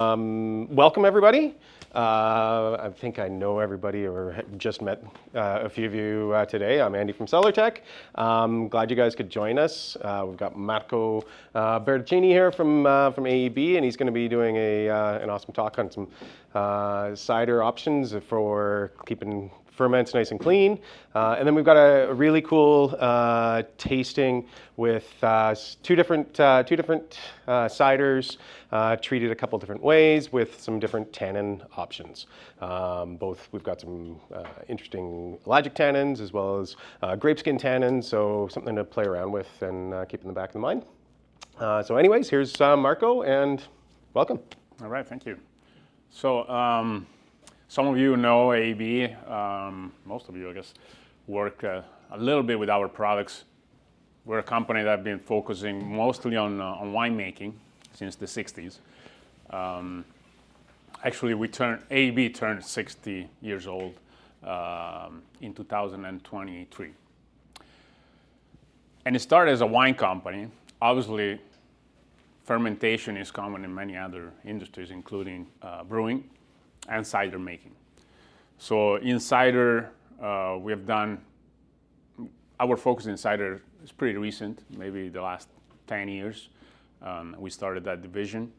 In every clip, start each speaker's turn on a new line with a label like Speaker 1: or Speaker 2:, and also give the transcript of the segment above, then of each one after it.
Speaker 1: Welcome everybody. I think I know everybody or just met a few of you today. I'm Andy from Cellar-Tek. Glad you guys could join us. We've got Marco Bertaccini here from AEB, and he's going to be doing an awesome talk on some cider options for keeping ferments nice and clean. And then we've got a really cool tasting with two different ciders treated a couple different ways with some different tannin options. We've got some interesting ellagic tannins as well as grape skin tannins, so something to play around with and keep in the back of the mind. So anyways, here's Marco, and welcome.
Speaker 2: All right, thank you. So some of you know AEB, most of you, I guess, work a little bit with our products. We're a company that has been focusing mostly on winemaking since the 60s. Actually, AEB turned 60 years old in 2023. And it started as a wine company. Obviously, fermentation is common in many other industries, including brewing and cider making. So in cider, we have done, our focus in cider is pretty recent, maybe the last 10 years. We started that division.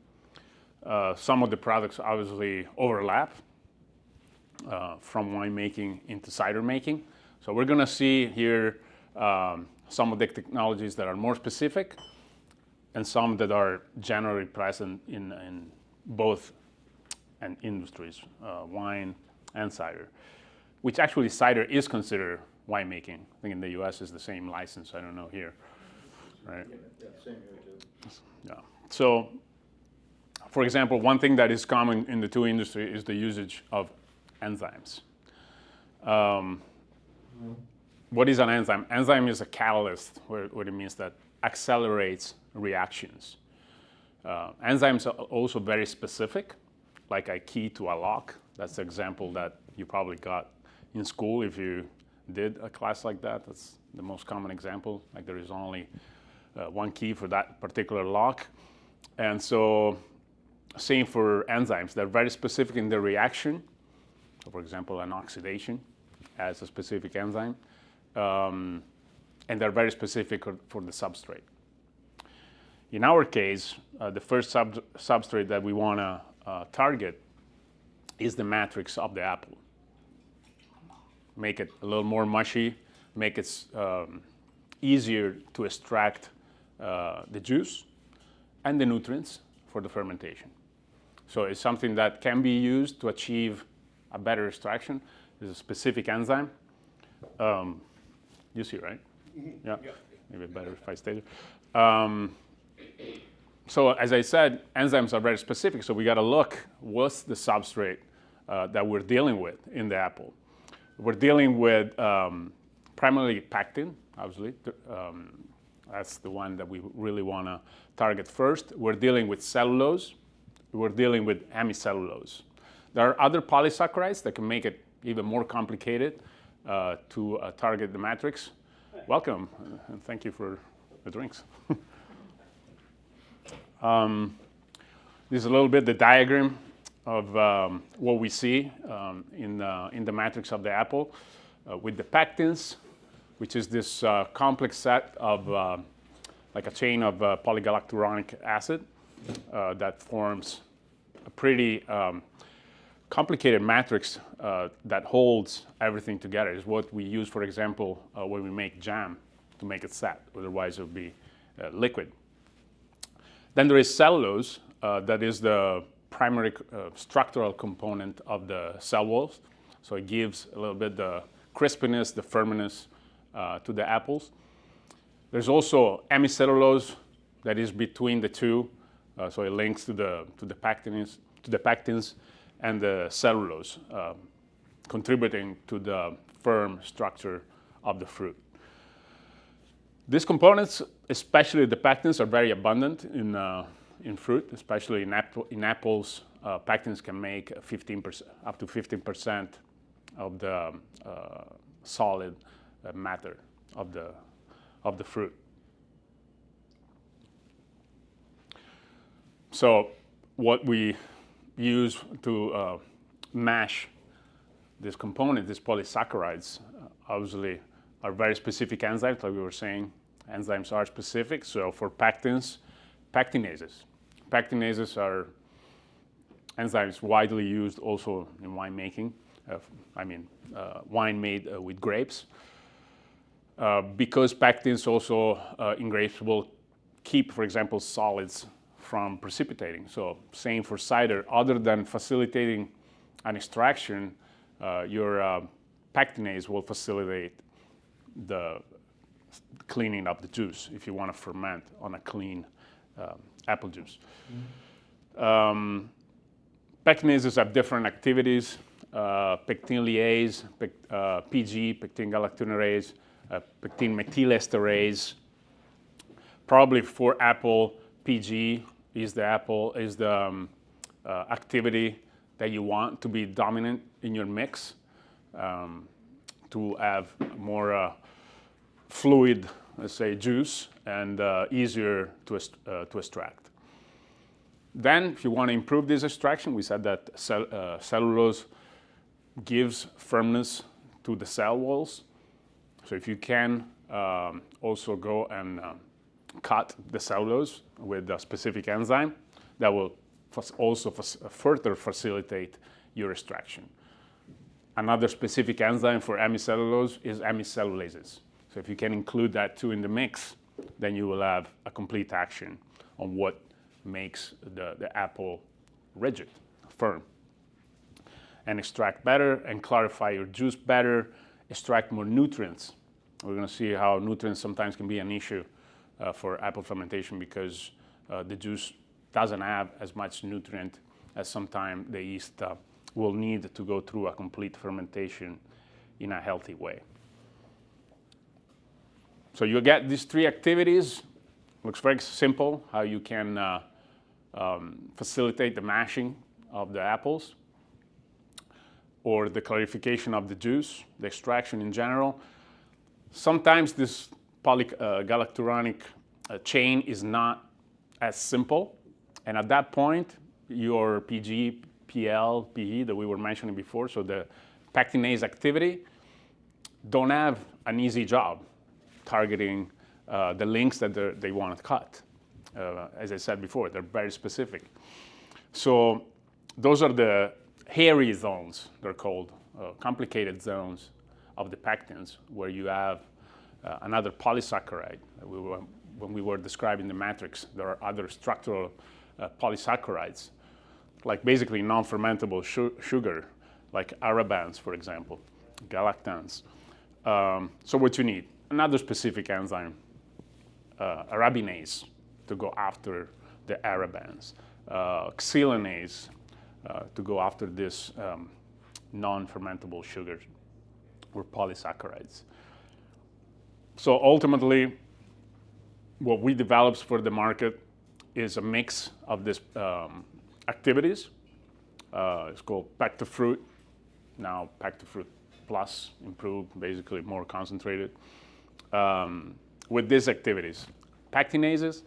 Speaker 2: Some of the products obviously overlap from winemaking into cider making. So we're gonna see here some of the technologies that are more specific and some that are generally present in both and industries, wine and cider, which actually cider is considered winemaking. I think in the US is the same license, I don't know here, right?
Speaker 3: Yeah, same here too.
Speaker 2: Yeah. So, for example, one thing that is common in the two industries is the usage of enzymes. What is an enzyme? Enzyme is a catalyst, what it means that accelerates reactions. Enzymes are also very specific, like a key to a lock. That's the example that you probably got in school if you did a class like that. That's the most common example. Like there is only one key for that particular lock. And so same for enzymes. They're very specific in their reaction. So for example, an oxidation has a specific enzyme. And they're very specific for the substrate. In our case, the first substrate that we want to target is the matrix of the apple. Make it a little more mushy, make it easier to extract the juice and the nutrients for the fermentation. So it's something that can be used to achieve a better extraction. There's a specific enzyme. You see, right? Mm-hmm. Yeah. Yep. Maybe better if I stay there. So as I said, enzymes are very specific, so we got to look what's the substrate that we're dealing with in the apple. We're dealing with primarily pectin, obviously. That's the one that we really want to target first. We're dealing with cellulose. We're dealing with hemicellulose. There are other polysaccharides that can make it even more complicated to target the matrix. Welcome, and thank you for the drinks. This is a little bit the diagram of what we see in the matrix of the apple with the pectins, which is this complex set of like a chain of polygalacturonic acid that forms a pretty complicated matrix that holds everything together. It's what we use, for example, when we make jam to make it set. Otherwise, it would be liquid. Then there is cellulose, that is the primary structural component of the cell walls. So it gives a little bit the crispiness, the firmness to the apples. There's also hemicellulose that is between the two, so it links to the pectins and the cellulose, contributing to the firm structure of the fruit. These components, especially the pectins, are very abundant in fruit, especially in apples. Pectins can make 15%, up to 15% of the solid matter of the fruit. So what we use to mash this component, these polysaccharides, obviously are very specific enzymes, like we were saying. Enzymes are specific, so for pectins, pectinases. Pectinases are enzymes widely used also in winemaking. Wine made with grapes. Because pectins also in grapes will keep, for example, solids from precipitating. So same for cider. Other than facilitating an extraction, your pectinase will facilitate the cleaning up the juice if you want to ferment on a clean apple juice. Pectinases have different activities. Pectin liase, PG, pectin galacturonase, pectin methylesterase. Probably for apple, PG is the activity that you want to be dominant in your mix to have more fluid, let's say, juice and easier to extract. Then, if you want to improve this extraction, we said that cellulose gives firmness to the cell walls. So if you can also go and cut the cellulose with a specific enzyme, that will also further facilitate your extraction. Another specific enzyme for amicellulose is amicellulases. So if you can include that too in the mix, then you will have a complete action on what makes the apple rigid, firm. And extract better and clarify your juice better, extract more nutrients. We're going to see how nutrients sometimes can be an issue for apple fermentation because the juice doesn't have as much nutrient as sometimes the yeast will need to go through a complete fermentation in a healthy way. So you get these three activities. Looks very simple how you can facilitate the mashing of the apples or the clarification of the juice, the extraction in general. Sometimes this polygalacturonic chain is not as simple, and at that point, your PG, PL, PE that we were mentioning before, so the pectinase activity, don't have an easy job targeting the links that they want to cut. As I said before, they're very specific. So those are the hairy zones, they're called, complicated zones of the pectins, where you have another polysaccharide. When we were describing the matrix, there are other structural polysaccharides, like basically non-fermentable sugar, like arabans, for example, galactans. So what you need, another specific enzyme, arabinase, to go after the arabans, xylanase, to go after this non-fermentable sugars or polysaccharides. So ultimately, what we developed for the market is a mix of these activities. It's called Pectafruit, now Pectafruit Plus, improved, basically more concentrated, with these activities. Pectinases,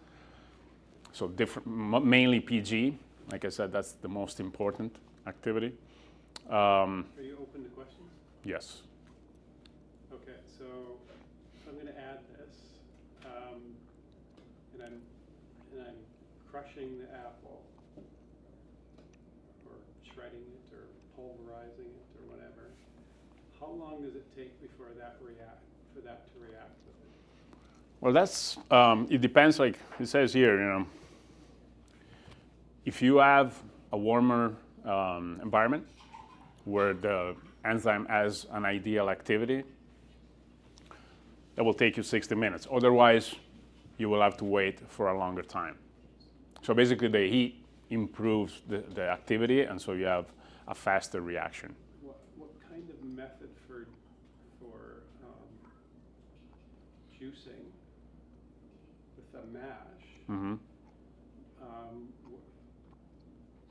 Speaker 2: so different, mainly PG. Like I said, that's the most important activity.
Speaker 4: Are you open to questions?
Speaker 2: Yes.
Speaker 4: Okay, so I'm going to add this, and I'm crushing the apple, or shredding it, or pulverizing it, or whatever. How long does it take before that to react with it?
Speaker 2: Well, that's it depends. Like it says here, if you have a warmer environment where the enzyme has an ideal activity, that will take you 60 minutes. Otherwise, you will have to wait for a longer time. So basically, the heat improves the activity, and so you have a faster reaction.
Speaker 4: What kind of method for juicing with a mash?
Speaker 2: Mm-hmm.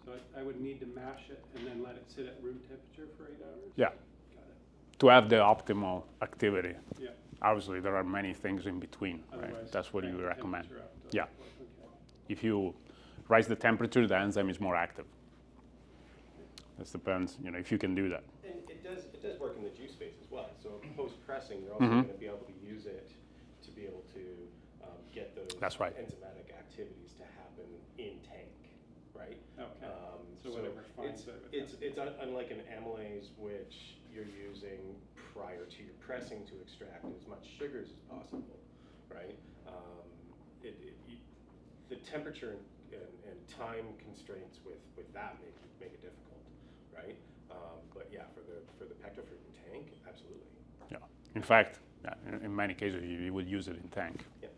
Speaker 4: So I would need to mash it and then let it sit at room temperature for 8 hours?
Speaker 2: Yeah.
Speaker 4: Got it.
Speaker 2: To have the optimal activity.
Speaker 4: Yeah.
Speaker 2: Obviously, there are many things in between, right?
Speaker 4: Otherwise,
Speaker 2: That's what you recommend.
Speaker 4: temperature up to-
Speaker 2: Yeah.
Speaker 4: Okay.
Speaker 2: If you raise the temperature, the enzyme is more active. It depends, if you can do that.
Speaker 1: And it does work in the juice phase as well. So post-pressing, you're also going to be able to use it to be able to get those
Speaker 2: That's right.
Speaker 1: enzymatic activities to happen in tank, right?
Speaker 4: Okay. So whatever finds it.
Speaker 1: It's unlike an amylase, which you're using prior to your pressing to extract as much sugars as possible, right? The temperature and time constraints with that make it difficult, right? But yeah, for the pectofruit in tank, absolutely.
Speaker 2: Yeah. In fact, in many cases, you would use it in tank.
Speaker 1: Yeah.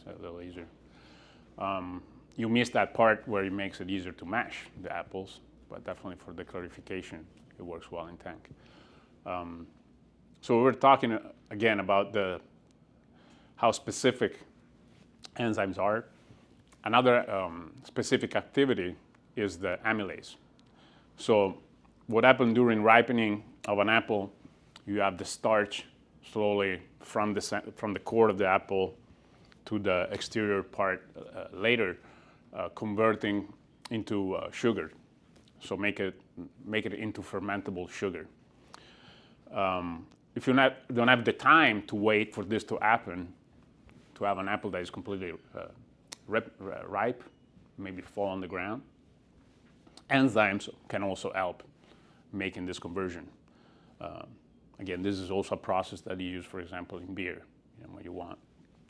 Speaker 2: So a little easier. You miss that part where it makes it easier to mash the apples, but definitely for the clarification, it works well in tank. So we're talking again about how specific enzymes are. Another specific activity is the amylase. So what happens during ripening of an apple, you have the starch slowly from the core of the apple to the exterior part later, converting into sugar. So make it into fermentable sugar. If you don't have the time to wait for this to happen, to have an apple that is completely ripe, maybe fall on the ground, enzymes can also help making this conversion. Again, this is also a process that you use, for example, in beer, when you want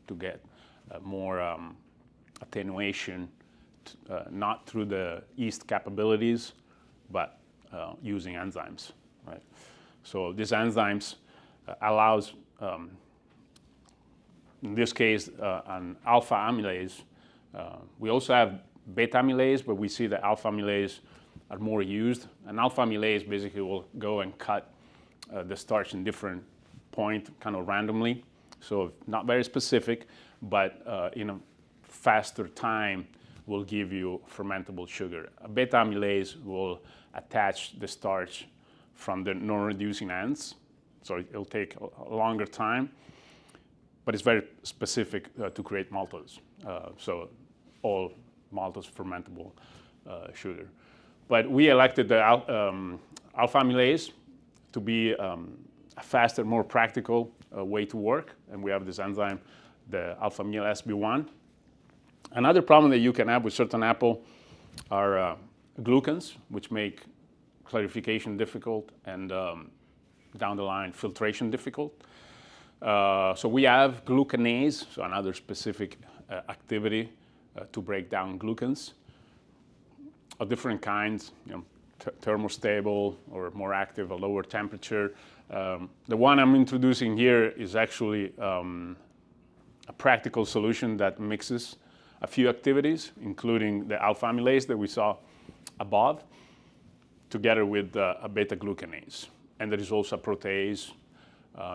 Speaker 2: to get more attenuation, not through the yeast capabilities, but using enzymes, right? So these enzymes allows, in this case, an alpha amylase. We also have beta amylase, but we see that alpha amylase are more used. An alpha amylase basically will go and cut the starch in different point, kind of randomly. So not very specific, but in a faster time will give you fermentable sugar. A beta amylase will attach the starch from the non-reducing ends. So it'll take a longer time, but it's very specific to create maltose. So all maltose fermentable sugar. But we elected the alpha amylase to be a faster, more practical way to work. And we have this enzyme, the alpha amyl SB1. Another problem that you can have with certain apple are glucans, which make clarification difficult and down the line filtration difficult. So we have glucanase, so another specific activity to break down glucans of different kinds, thermostable or more active, a lower temperature. The one I'm introducing here is actually a practical solution that mixes a few activities, including the alpha amylase that we saw above, together with a beta glucanase. And there is also a protease.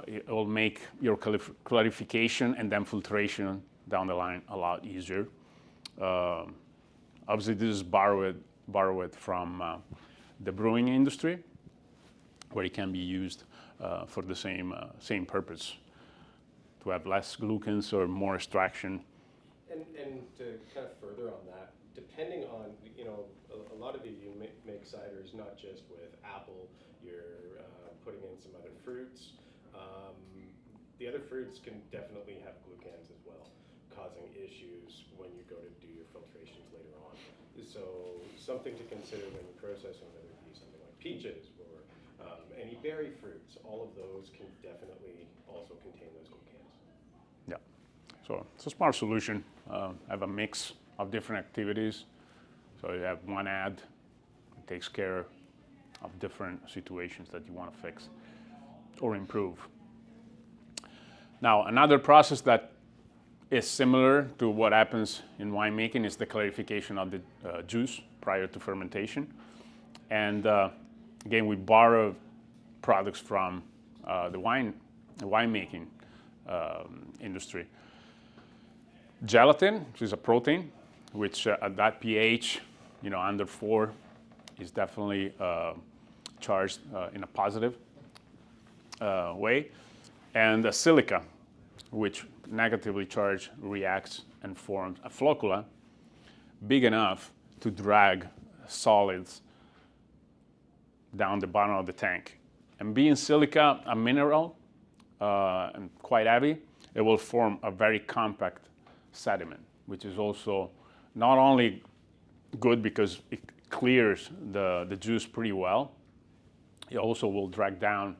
Speaker 2: It will make your clarification and then filtration down the line a lot easier. Obviously, this is borrowed from the brewing industry, where it can be used for the same purpose, to have less glucans or more extraction.
Speaker 1: And to kind of further on that, depending on, a lot of you make ciders not just with apple, you're putting in some other fruits. The other fruits can definitely have glucans as well, causing issues when you go to do your filtrations later on. So something to consider when you're processing, whether it be something like peaches or any berry fruits, all of those can definitely also contain those glucans.
Speaker 2: Yeah, so it's a smart solution. Have a mix of different activities. So you have one ad that takes care of different situations that you want to fix or improve. Now, another process that is similar to what happens in winemaking is the clarification of the juice prior to fermentation. And again, we borrow products from the winemaking industry. Gelatin, which is a protein, which at that pH, under 4, is definitely charged in a positive way. And silica, which negatively charged reacts and forms a floccula big enough to drag solids down the bottom of the tank. And being silica a mineral and quite heavy, it will form a very compact sediment, which is also not only good because it clears the juice pretty well, it also will drag down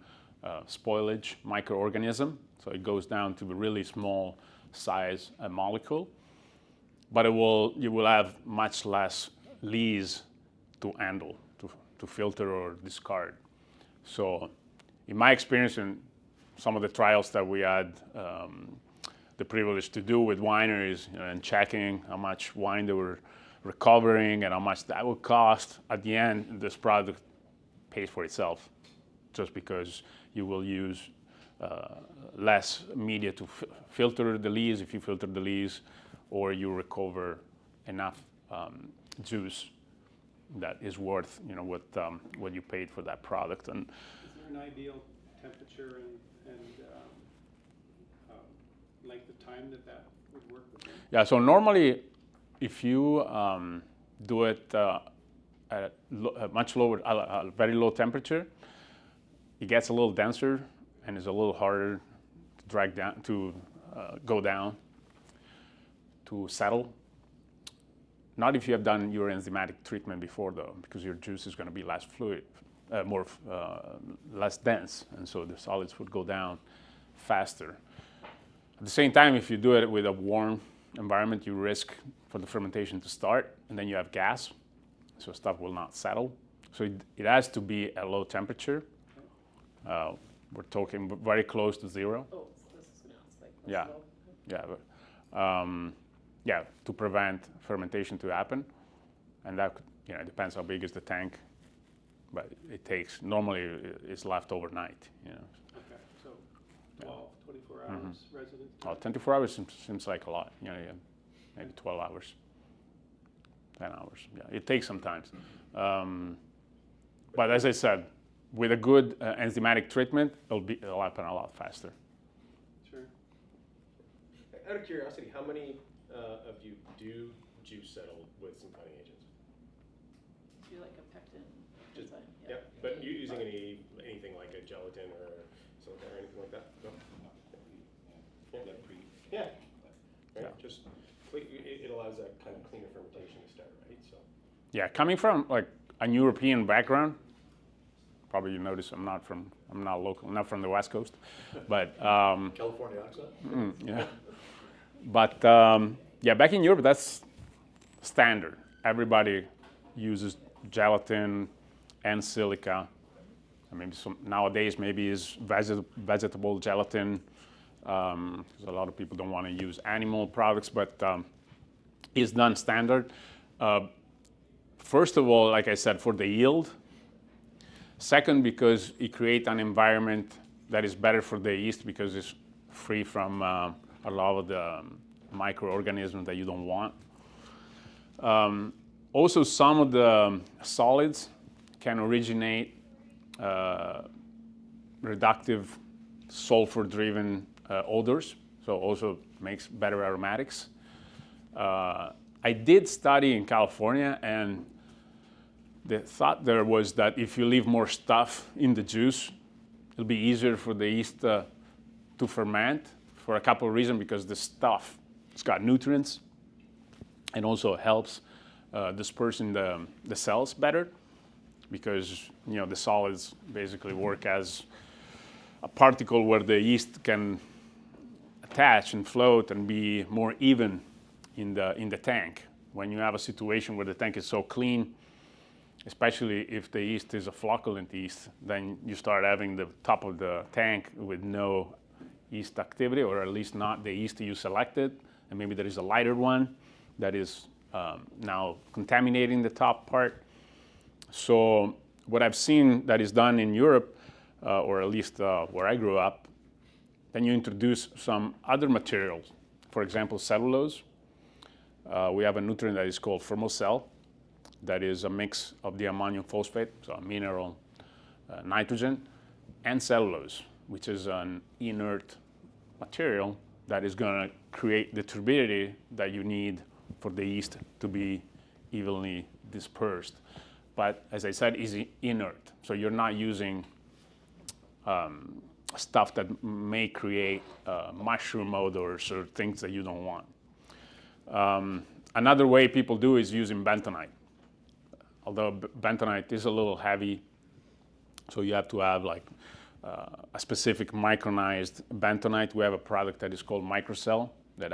Speaker 2: spoilage microorganism, so it goes down to a really small size molecule, but you will have much less lees to handle, to filter or discard. So in my experience in some of the trials that we had the privilege to do with wineries and checking how much wine they were recovering and how much that would cost, at the end, this product pays for itself just because you will use less media to filter the lees if you filter the lees, or you recover enough juice that is worth what you paid for that product. And
Speaker 4: is there an ideal temperature and length of time that would work with them?
Speaker 2: yeah, so normally if you do it at a much lower, a very low temperature, it gets a little denser and is a little harder to drag down, to go down, to settle. Not if you have done your enzymatic treatment before, though, because your juice is going to be less fluid, less dense, and so the solids would go down faster. At the same time, if you do it with a warm environment, you risk for the fermentation to start, and then you have gas, so stuff will not settle. So it has to be at low temperature. We're talking very close to zero.
Speaker 5: Oh, so this is now, it's like
Speaker 2: Yeah, yeah, to prevent fermentation to happen, and that it depends how big is the tank, but it takes normally it's left overnight.
Speaker 4: Okay, so 12, 24 hours residence time?
Speaker 2: 24 hours seems like a lot. Yeah, maybe 12 hours, 10 hours. Yeah, it takes some time, but as I said, with a good enzymatic treatment, it'll happen a lot faster.
Speaker 4: Sure.
Speaker 1: Out of curiosity, how many of you do juice settle with some cutting agents?
Speaker 5: Do like a pectin.
Speaker 1: Just,
Speaker 5: enzyme,
Speaker 1: yeah, but you using anything like a gelatin or something or anything like that? No? Yeah. Yeah. Right.
Speaker 2: Yeah.
Speaker 1: Just it allows that kind of cleaner fermentation to start, right? So.
Speaker 2: Yeah, coming from like a European background, probably you notice I'm not local, not from the West Coast, but
Speaker 3: California accent?
Speaker 2: yeah. But yeah, back in Europe, that's standard. Everybody uses gelatin and silica. And maybe nowadays maybe is vegetable gelatin, because a lot of people don't want to use animal products, but it's done standard. First of all, like I said, for the yield. Second, because it creates an environment that is better for the yeast because it's free from a lot of the microorganisms that you don't want. Also, some of the solids can originate reductive sulfur-driven odors, so also makes better aromatics. I did study in California, and the thought there was that if you leave more stuff in the juice, it'll be easier for the yeast to ferment for a couple of reasons, because the stuff, it's got nutrients and also helps dispersing the cells better, because the solids basically work as a particle where the yeast can attach and float and be more even in the tank. When you have a situation where the tank is so clean, especially if the yeast is a flocculent yeast, then you start having the top of the tank with no yeast activity, or at least not the yeast you selected, and maybe there is a lighter one that is now contaminating the top part. So what I've seen that is done in Europe, or at least where I grew up, then you introduce some other materials. For example, cellulose. We have a nutrient that is called fermocell, that is a mix of the ammonium phosphate, so a mineral, nitrogen, and cellulose, which is an inert material that is going to create the turbidity that you need for the yeast to be evenly dispersed. but as I said, is inert. So you're not using stuff that may create mushroom odors or things that you don't want. Another way people do is using bentonite. Although bentonite is a little heavy, so you have to have like a specific micronized bentonite. We have a product that is called Microcell that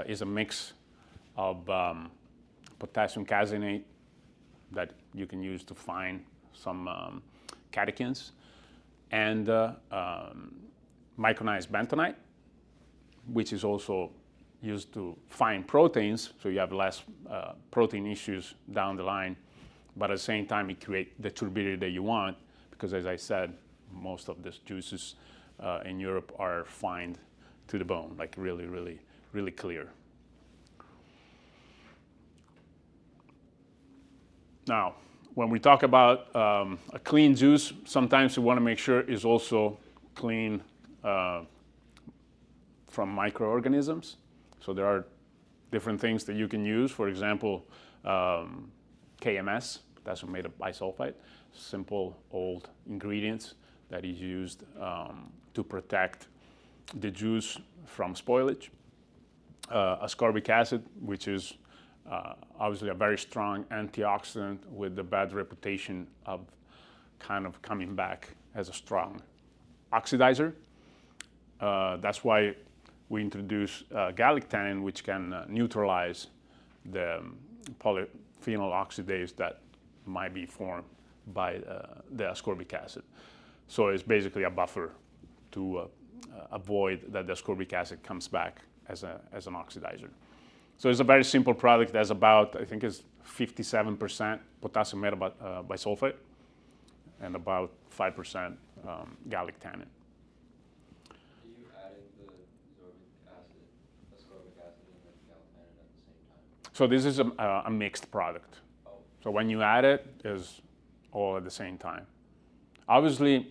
Speaker 2: is a mix of potassium caseinate that you can use to find some catechins, and micronized bentonite, which is also used to find proteins, so you have less protein issues down the line, but at the same time it creates the turbidity that you want, because as I said, most of these juices in Europe are fined to the bone, like really, really, really clear. Now, when we talk about a clean juice, sometimes we want to make sure it's also clean from microorganisms. So there are different things that you can use. For example, KMS, potassium made bisulfite, simple old ingredients that is used to protect the juice from spoilage. Ascorbic acid, which is obviously a very strong antioxidant with the bad reputation of kind of coming back as a strong oxidizer. That's why we introduce gallic tannin, which can neutralize the polyphenol oxidase that might be formed by the ascorbic acid. So it's basically a buffer to avoid that the ascorbic acid comes back as an oxidizer. So it's a very simple product that's about, I think it's 57% potassium metabisulfite and about 5% gallic tannin.
Speaker 6: Are you adding the ascorbic acid and the gallic tannin at the same time?
Speaker 2: So this is a mixed product.
Speaker 6: Oh.
Speaker 2: So when you add it, it's all at the same time. Obviously,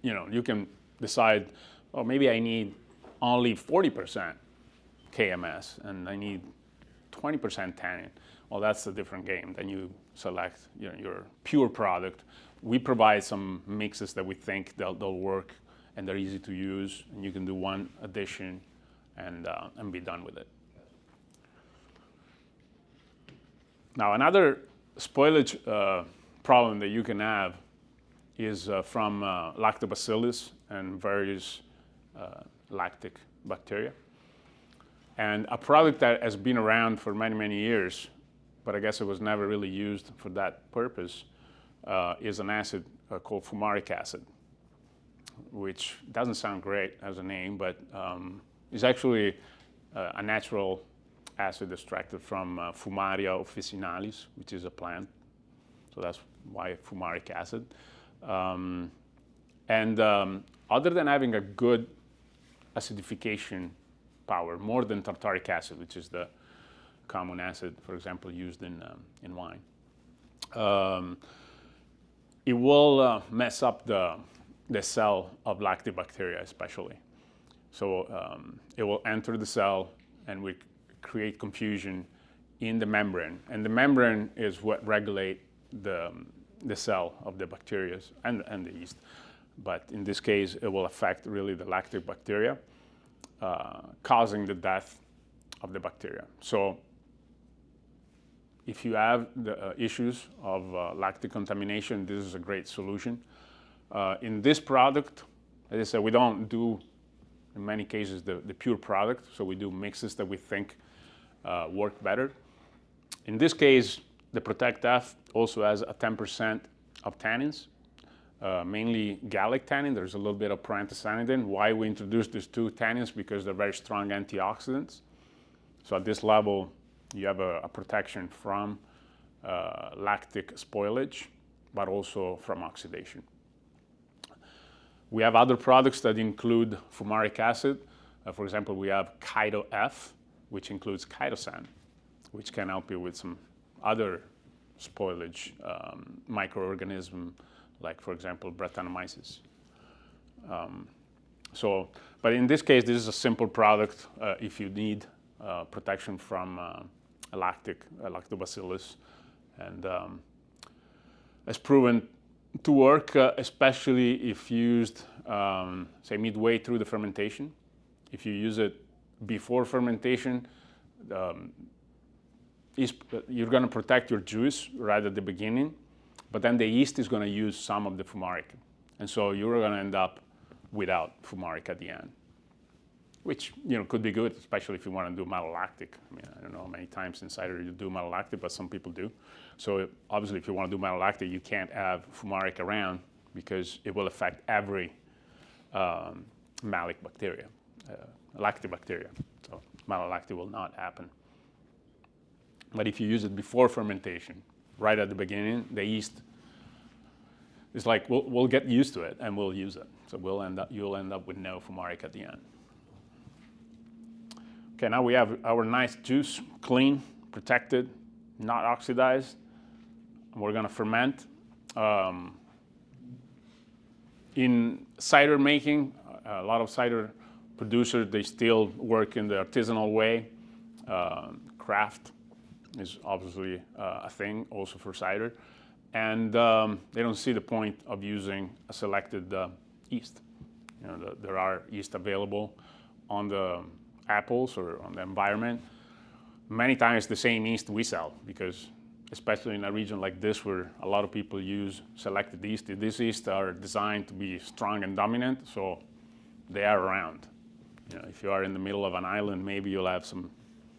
Speaker 2: you can decide, oh, maybe I need only 40% KMS and I need 20% tannin. Well, that's a different game. Then you select your pure product. We provide some mixes that we think they'll work and they're easy to use, and you can do one addition and be done with it. Now, another spoilage problem that you can have is from lactobacillus and various lactic bacteria. And a product that has been around for many, many years, but I guess it was never really used for that purpose, is an acid called fumaric acid, which doesn't sound great as a name, but is actually a natural acid extracted from Fumaria officinalis, which is a plant. So that's why fumaric acid. Other than having a good acidification power, more than tartaric acid, which is the common acid, for example, used in wine, it will mess up the cell of lactobacteria, especially. So it will enter the cell and we create confusion in the membrane. And the membrane is what regulates the cell of the bacteria and the yeast. But in this case, it will affect really the lactic bacteria, causing the death of the bacteria. So if you have the issues of lactic contamination, this is a great solution. In this product, as I said, we don't do, in many cases, the pure product. So we do mixes that we think work better. In this case, the Protect F also has a 10% of tannins, mainly gallic tannin. There's a little bit of proanthocyanidin. Why we introduced these two tannins? Because they're very strong antioxidants. So at this level, you have a protection from lactic spoilage, but also from oxidation. We have other products that include fumaric acid. For example, we have Chido F, which includes chitosan, which can help you with some other spoilage microorganism, like, for example, Brettanomyces. But in this case, this is a simple product if you need protection from lactobacillus and has proven to work, especially if used, say, midway through the fermentation. If you use it before fermentation, you're going to protect your juice right at the beginning, but then the yeast is going to use some of the fumaric, and so you're going to end up without fumaric at the end, which could be good, especially if you want to do malolactic. I mean, I don't know how many times in cider you do malolactic, but some people do. So obviously, if you want to do malolactic, you can't have fumaric around because it will affect every malic bacteria, lactic bacteria. So malolactic will not happen. But if you use it before fermentation, right at the beginning, the yeast is like, we'll get used to it and we'll use it. So you'll end up with no fumaric at the end. Okay, now we have our nice juice, clean, protected, not oxidized. We're going to ferment. In cider making, a lot of cider producers, they still work in the artisanal way. Craft is obviously a thing also for cider. And they don't see the point of using a selected yeast. There are yeast available on the apples or on the environment. Many times the same yeast we sell, because especially in a region like this where a lot of people use selected yeast, these yeasts are designed to be strong and dominant, so they are around. If you are in the middle of an island, maybe you'll have some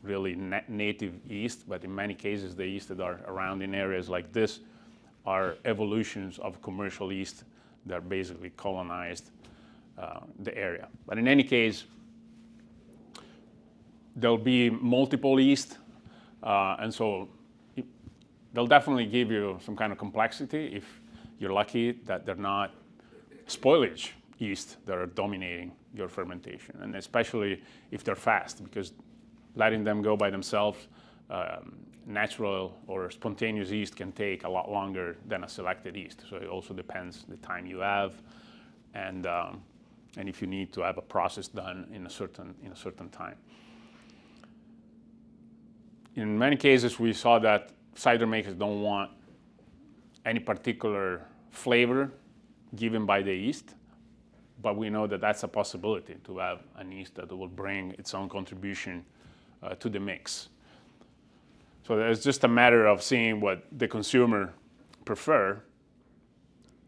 Speaker 2: really native yeast, but in many cases the yeast that are around in areas like this are evolutions of commercial yeast that basically colonized the area. But in any case, there'll be multiple yeast, and so they'll definitely give you some kind of complexity if you're lucky that they're not spoilage yeast that are dominating your fermentation, and especially if they're fast, because letting them go by themselves, natural or spontaneous yeast can take a lot longer than a selected yeast. So it also depends the time you have, and if you need to have a process done in a certain time. In many cases, we saw that cider makers don't want any particular flavor given by the yeast, but we know that that's a possibility, to have an yeast that will bring its own contribution to the mix. So it's just a matter of seeing what the consumer prefer,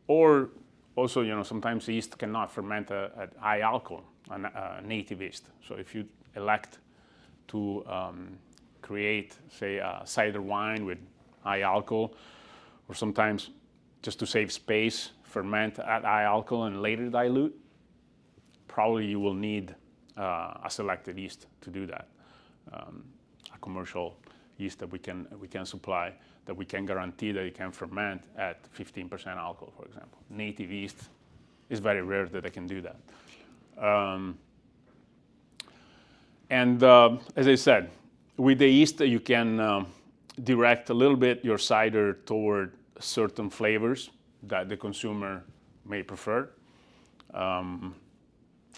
Speaker 2: or also, sometimes yeast cannot ferment at high alcohol, a native yeast. So if you elect to create, say, a cider wine with high alcohol, or sometimes just to save space, ferment at high alcohol and later dilute, probably you will need a selected yeast to do that. A commercial yeast that we can supply, that we can guarantee that it can ferment at 15% alcohol, for example. Native yeast is very rare that they can do that. As I said, with the yeast, you can direct a little bit your cider toward certain flavors that the consumer may prefer.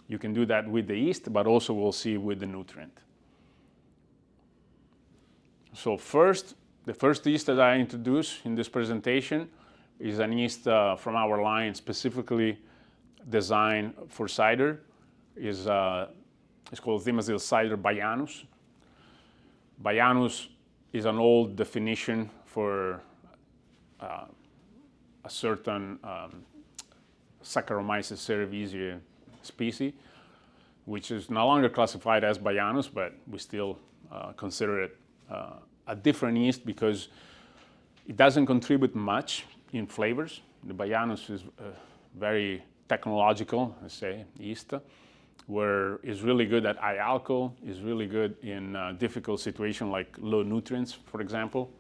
Speaker 2: You can do that with the yeast, but also we'll see with the nutrient. So the first yeast that I introduce in this presentation is an yeast from our line specifically designed for cider. It's called Thimasil Cider Baianus. Baianus is an old definition for a certain Saccharomyces cerevisiae species, which is no longer classified as Baianus, but we still consider it a different yeast because it doesn't contribute much in flavors. The Baianus is very technological, let's say, yeast, where it's really good at high alcohol, is really good in difficult situations like low nutrients, for example.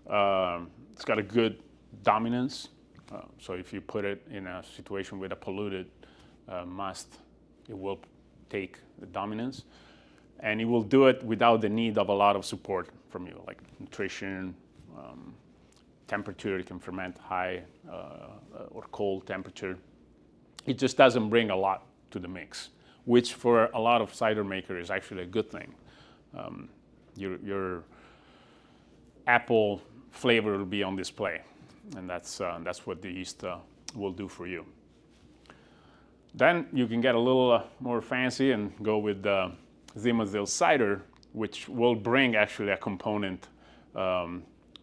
Speaker 2: It's got a good dominance. So if you put it in a situation with a polluted must, it will take the dominance. And it will do it without the need of a lot of support from you, like nutrition, temperature. It can ferment high or cold temperature. It just doesn't bring a lot to the mix, which for a lot of cider makers is actually a good thing. Your apple flavor will be on display, and that's what the yeast will do for you. Then you can get a little more fancy and go with the Ciders cider, which will bring actually a component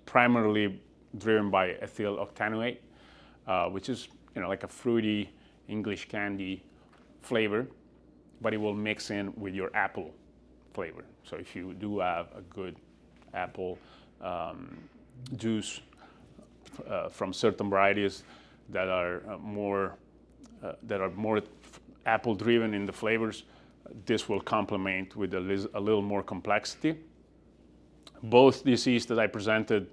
Speaker 2: primarily driven by ethyl octanoate, which is like a fruity English candy flavor, but it will mix in with your apple flavor. So if you do have a good apple juice from certain varieties that are more apple driven in the flavors, this will complement with a little more complexity. Both these yeasts that I presented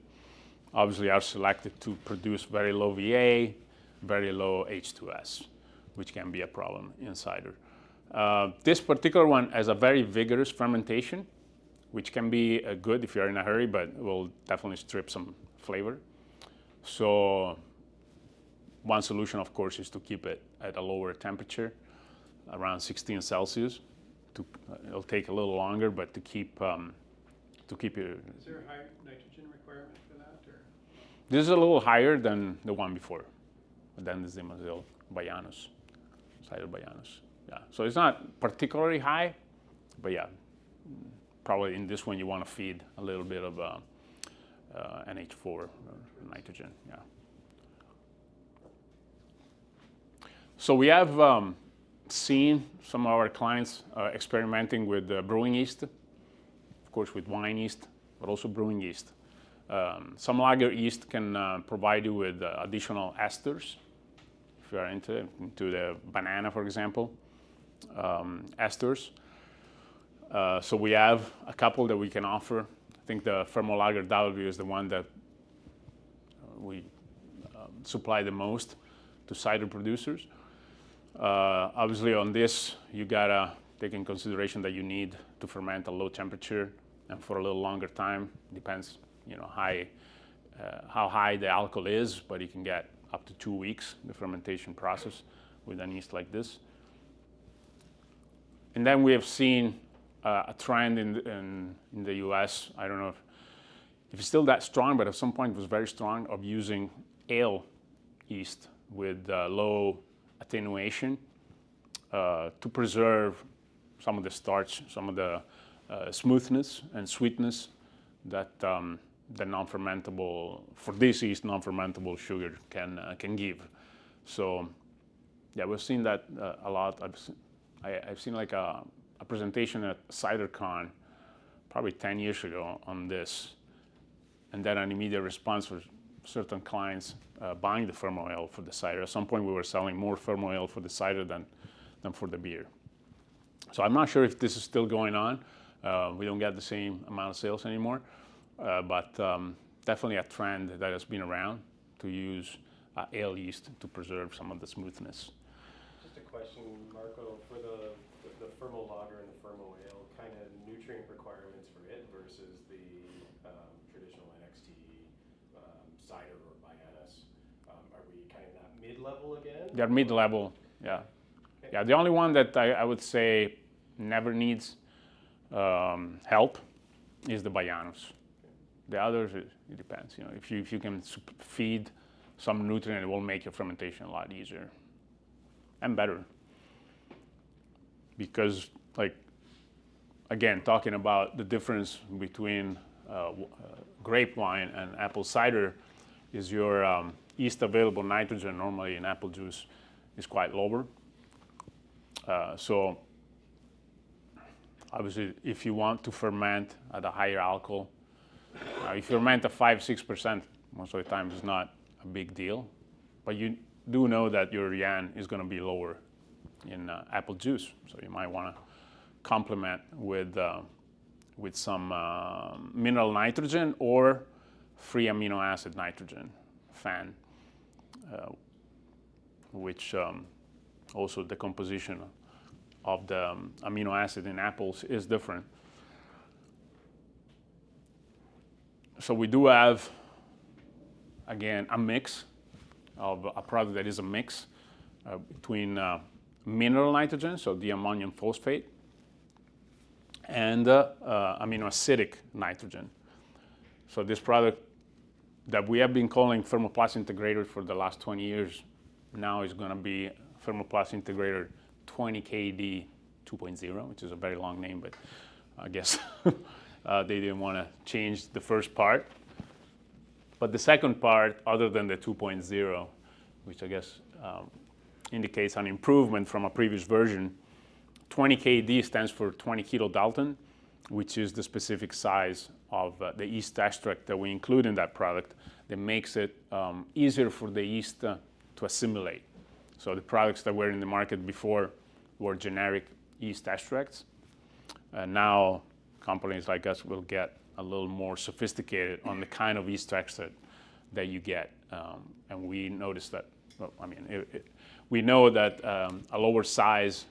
Speaker 2: obviously are selected to produce very low VA, very low H2S, which can be a problem in cider. This particular one has a very vigorous fermentation, which can be good if you're in a hurry, but will definitely strip some flavor. So one solution, of course, is to keep it at a lower temperature, around 16 Celsius. It'll take a little longer, but to keep your...
Speaker 4: Is there a high nitrogen requirement for that, or?
Speaker 2: This is a little higher than the one before, than the Ciders Baianos, cider Baianos. Yeah, so it's not particularly high, but yeah, probably in this one you want to feed a little bit of NH4 or nitrogen. Yeah. So we have seen some of our clients experimenting with brewing yeast, of course with wine yeast, but also brewing yeast. Some lager yeast can provide you with additional esters, if you are into the banana, for example, esters. So we have a couple that we can offer. I think the Fermolager W is the one that we supply the most to cider producers. Obviously on this, you gotta take in consideration that you need to ferment at low temperature and for a little longer time. Depends, how high the alcohol is, but you can get up to 2 weeks, the fermentation process with an yeast like this. And then we have seen a trend in the US, I don't know if it's still that strong, but at some point it was very strong, of using ale yeast with low attenuation to preserve some of the starch, some of the smoothness and sweetness that the non-fermentable, for this yeast, non-fermentable sugar can give. So yeah, we've seen that a lot. I've seen like a presentation at CiderCon probably 10 years ago on this, and then an immediate response for certain clients buying the fermo ale for the cider. At some point we were selling more fermo ale for the cider than for the beer. So I'm not sure if this is still going on. We don't get the same amount of sales anymore, but definitely a trend that has been around to use ale yeast to preserve some of the smoothness.
Speaker 1: Just a question, Marco, for the fermo lager and the fermo ale, kind of nutrient requirements for it versus the traditional NXT cider or Baianas. Are we kind of that mid-level again?
Speaker 2: They're mid-level, yeah. Okay. Yeah, the only one that I would say never needs help is the Baianos. The others, it depends. If you can feed some nutrient, it will make your fermentation a lot easier and better. Because, again, talking about the difference between grape wine and apple cider is your yeast available nitrogen normally in apple juice is quite lower. So obviously, if you want to ferment at a higher alcohol, if you ferment at 5-6%, most of the time it's not a big deal. But you do know that your YAN is going to be lower in apple juice, so you might want to complement with some mineral nitrogen or free amino acid nitrogen, FAN, which also the composition of the amino acid in apples is different. So we do have, again, a mix of a product that is a mix between mineral nitrogen, so the ammonium phosphate, and amino acidic nitrogen. So this product that we have been calling Thermoplast Integrator for the last 20 years now is going to be Thermoplast Integrator 20KD 2.0, which is a very long name, but I guess they didn't want to change the first part. But the second part, other than the 2.0, which I guess indicates an improvement from a previous version, 20KD stands for 20 kilodalton, which is the specific size of the yeast extract that we include in that product that makes it easier for the yeast to assimilate. So the products that were in the market before were generic yeast extracts. And now companies like us will get a little more sophisticated on the kind of yeast extract that you get. And we noticed that, well, I mean, we know that a lower size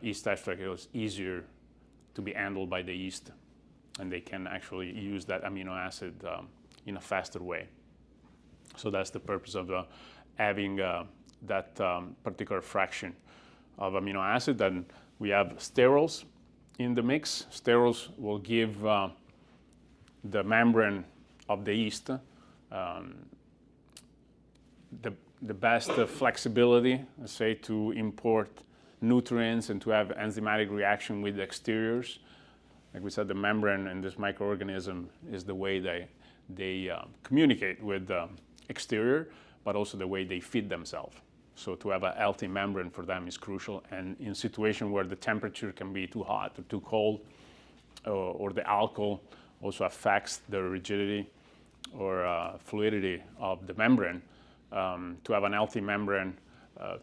Speaker 2: yeast extract is easier to be handled by the yeast, and they can actually use that amino acid in a faster way. So that's the purpose of having that particular fraction of amino acid. And we have sterols in the mix. Sterols will give the membrane of the yeast the best flexibility, let's say, to import nutrients and to have enzymatic reaction with the exteriors. Like we said, the membrane in this microorganism is the way they communicate with the exterior, but also the way they feed themselves. So to have a healthy membrane for them is crucial. And in situation where the temperature can be too hot or too cold, or the alcohol also affects the rigidity or fluidity of the membrane, to have an healthy membrane,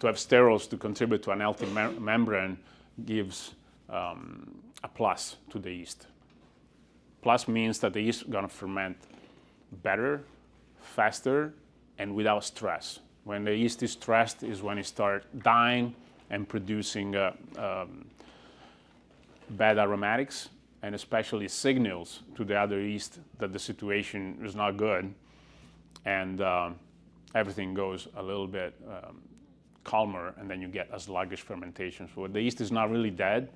Speaker 2: to have sterols to contribute to an healthy membrane gives a plus to the yeast. Plus means that the yeast is going to ferment better, faster, and without stress. When the yeast is stressed is when it starts dying and producing bad aromatics, and especially signals to the other yeast that the situation is not good, and everything goes a little bit calmer, and then you get a sluggish fermentation. So the yeast is not really dead,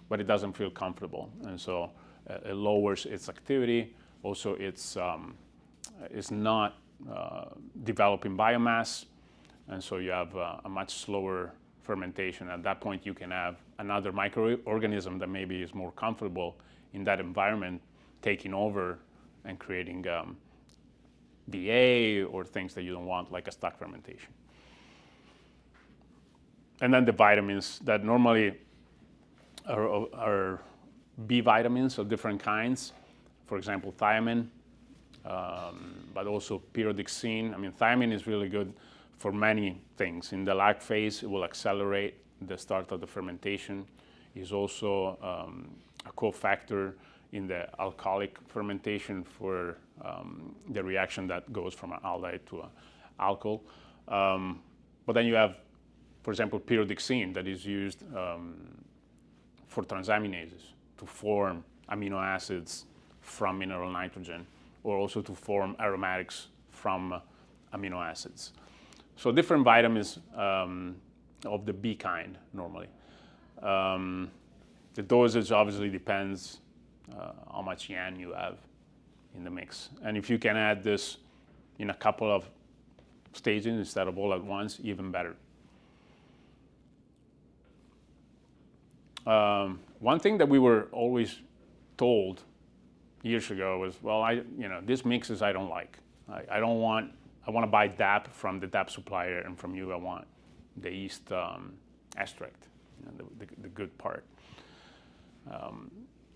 Speaker 2: but it doesn't feel comfortable, and so it lowers its activity. Also, it's not developing biomass, and so you have a much slower fermentation. At that point, you can have another microorganism that maybe is more comfortable in that environment taking over and creating DA or things that you don't want, like a stock fermentation. And then the vitamins that normally are B vitamins of different kinds, for example, thiamine, but also pyridoxine. I mean, thiamine is really good for many things. In the lag phase, it will accelerate the start of the fermentation. It's also a cofactor in the alcoholic fermentation for the reaction that goes from an aldehyde to an alcohol. But then you have, for example, pyridoxine that is used for transaminases to form amino acids from mineral nitrogen, or also to form aromatics from amino acids. So different vitamins of the B kind normally. The dosage obviously depends how much yan you have in the mix. And if you can add this in a couple of stages instead of all at once, even better. One thing that we were always told years ago was, well, these mixes I don't like. I want to buy DAP from the DAP supplier, and from you I want the yeast extract, the good part.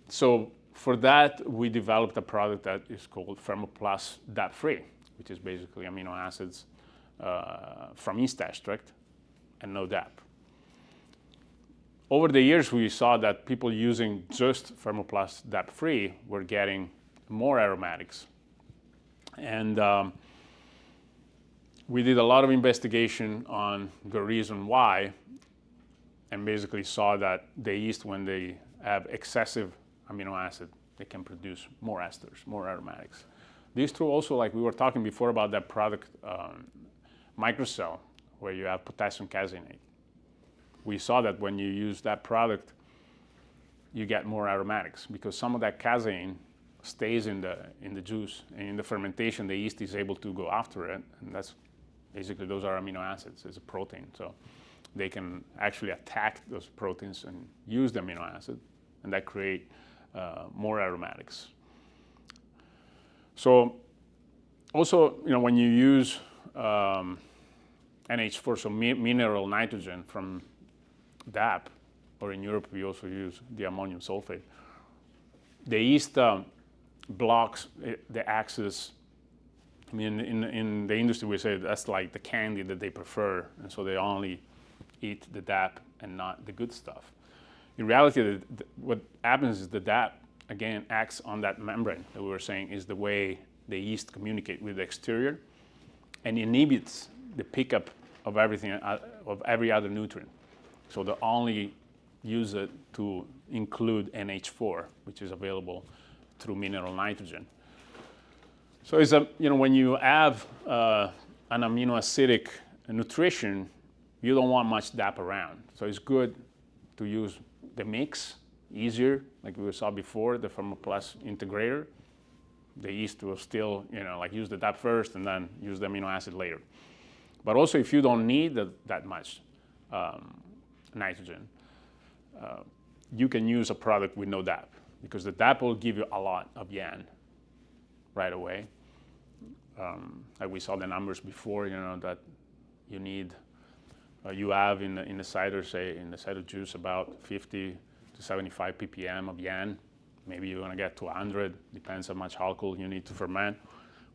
Speaker 2: So for that, we developed a product that is called Thermoplast DAP-free, which is basically amino acids from yeast extract and no DAP. Over the years, we saw that people using just Thermoplast DAP-free were getting more aromatics. And we did a lot of investigation on the reason why, and basically saw that the yeast, when they have excessive amino acid, they can produce more esters, more aromatics. This is true also, like we were talking before about that product, Microcell, where you have potassium caseinate. We saw that when you use that product, you get more aromatics, because some of that casein stays in the juice, and in the fermentation, the yeast is able to go after it, and that's basically those are amino acids. It's a protein, so they can actually attack those proteins and use the amino acid, and that create more aromatics. So also, when you use NH4, so mineral nitrogen from DAP, or in Europe we also use the ammonium sulfate, the yeast blocks the axis. I mean, in the industry we say that's like the candy that they prefer, and so they only eat the DAP and not the good stuff. In reality, what happens is the DAP, again, acts on that membrane that we were saying is the way the yeast communicate with the exterior, and inhibits the pickup of everything, of every other nutrient. So they only use it to include NH4, which is available through mineral nitrogen. So it's when you have an amino acidic nutrition, you don't want much DAP around. So it's good to use the mix, easier, like we saw before, the Thermoplast integrator. The yeast will still, use the DAP first and then use the amino acid later. But also, if you don't need that much nitrogen, you can use a product with no DAP, because the DAP will give you a lot of yan right away. Like we saw the numbers before, that you need, you have in the cider, say in the cider juice, about 50 to 75 ppm of yan. Maybe you're going to get to 100, depends how much alcohol you need to ferment.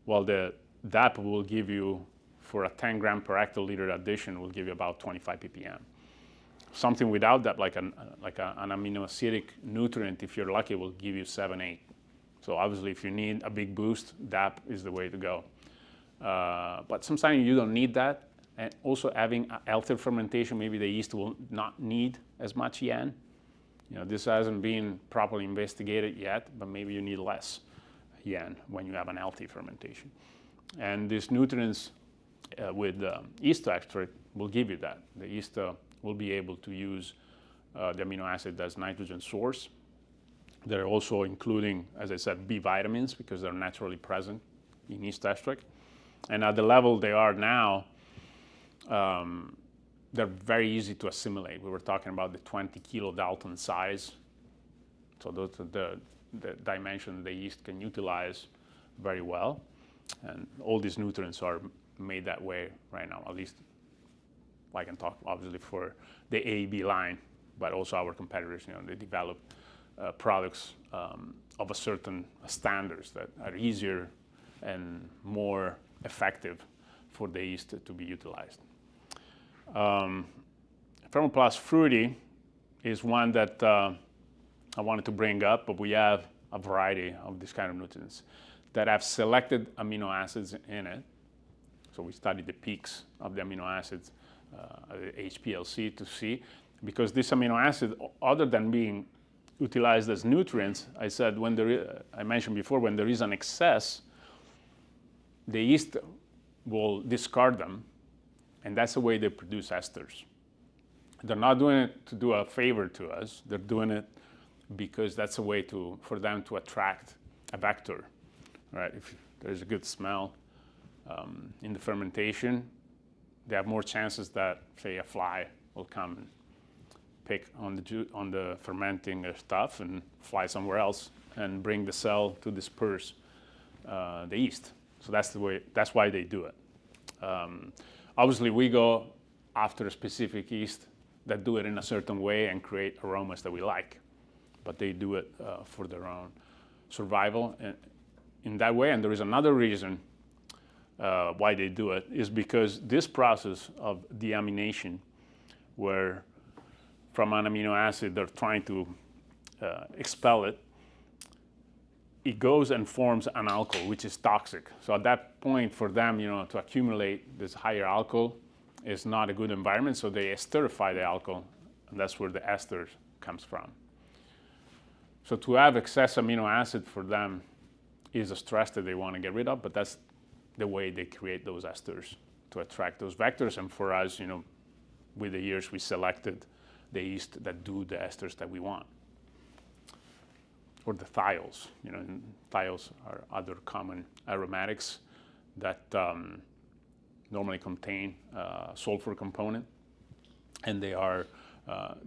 Speaker 2: Well, the DAP will give you, for a 10 gram per hectoliter addition, will give you about 25 ppm. Something without that, like an amino acidic nutrient, if you're lucky, will give you 7, 8. So obviously, if you need a big boost, DAP is the way to go. But sometimes you don't need that. And also having a healthier fermentation, maybe the yeast will not need as much yan. This hasn't been properly investigated yet, but maybe you need less yan when you have an healthy fermentation. And these nutrients with yeast extract will give you that. The yeast will be able to use the amino acid as nitrogen source. They're also including, as I said, B vitamins, because they're naturally present in yeast extract. And at the level they are now, they're very easy to assimilate. We were talking about the 20 kilodalton size. So those are the dimension the yeast can utilize very well. And all these nutrients are made that way right now. At least I can talk obviously for the AEB line, but also our competitors, they develop products of a certain standards that are easier and more effective for the yeast to be utilized. Thermoplast Fruity is one that I wanted to bring up, but we have a variety of these kind of nutrients that have selected amino acids in it. So we studied the peaks of the amino acids, HPLC, to see, because this amino acid, other than being utilized as nutrients, I said I mentioned before, when there is an excess, the yeast will discard them, and that's the way they produce esters. They're not doing it to do a favor to us. They're doing it because that's a way for them to attract a vector, right? If there's a good smell in the fermentation, they have more chances that, say, a fly will come and pick on the fermenting stuff and fly somewhere else and bring the cell to disperse the yeast. So that's why they do it. Obviously, we go after a specific yeast that do it in a certain way and create aromas that we like, but they do it for their own survival in that way. And there is another reason why they do it, is because this process of deamination, where from an amino acid they're trying to expel it, it goes and forms an alcohol, which is toxic. So at that point, for them, to accumulate this higher alcohol is not a good environment. So they esterify the alcohol, and that's where the esters comes from. So to have excess amino acid for them is a stress that they want to get rid of, but that's the way they create those esters to attract those vectors. And for us, with the years, we selected the yeast that do the esters that we want. or the thiols. And thiols are other common aromatics that normally contain sulfur component, and they are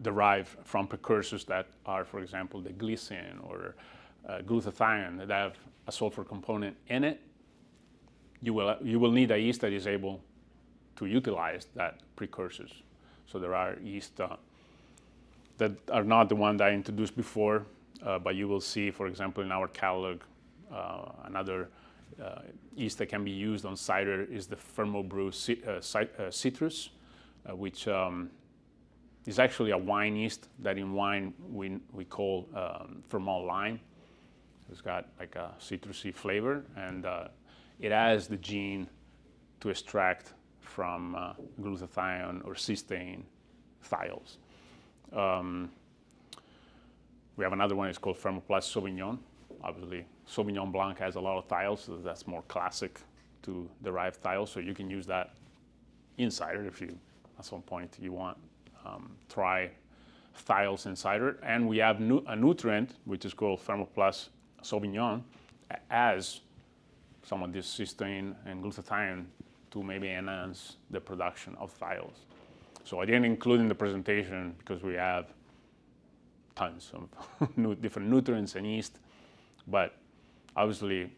Speaker 2: derived from precursors that are, for example, the glycine or glutathione that have a sulfur component in it. You will need a yeast that is able to utilize that precursors. So there are yeast that are not the one that I introduced before, but you will see, for example, in our catalog, another yeast that can be used on cider is the Thermobrew Citrus, which is actually a wine yeast that in wine we call Thermal Lime. It's got like a citrusy flavor, and it has the gene to extract from glutathione or cysteine thiols. We have another one, it's called Thermoplast Sauvignon. Obviously, Sauvignon Blanc has a lot of thiols, so that's more classic to derive thiols. So you can use that in cider if you, at some point, you want try thiols in cider. And we have a nutrient, which is called Thermoplast Sauvignon, as some of this cysteine and glutathione to maybe enhance the production of thiols. So I didn't include in the presentation because we have tons of different nutrients and yeast, but obviously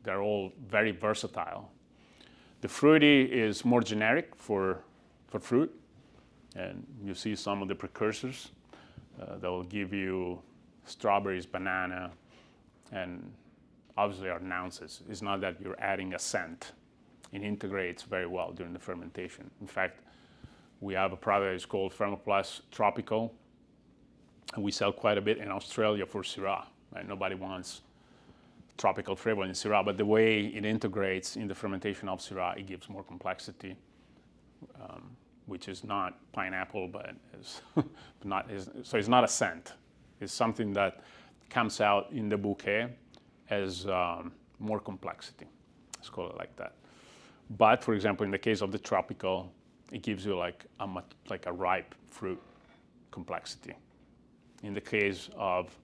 Speaker 2: they're all very versatile. The fruity is more generic for fruit, and you see some of the precursors that will give you strawberries, banana, and obviously our nuances. It's not that you're adding a scent. It integrates very well during the fermentation. In fact, we have a product that's called Thermoplast Tropical, and we sell quite a bit in Australia for Syrah. Right? Nobody wants tropical flavor in Syrah, but the way it integrates in the fermentation of Syrah, it gives more complexity, which is not pineapple, but is so it's not a scent. It's something that comes out in the bouquet as more complexity. Let's call it like that. But for example, in the case of the tropical, it gives you like a ripe fruit complexity. In the case of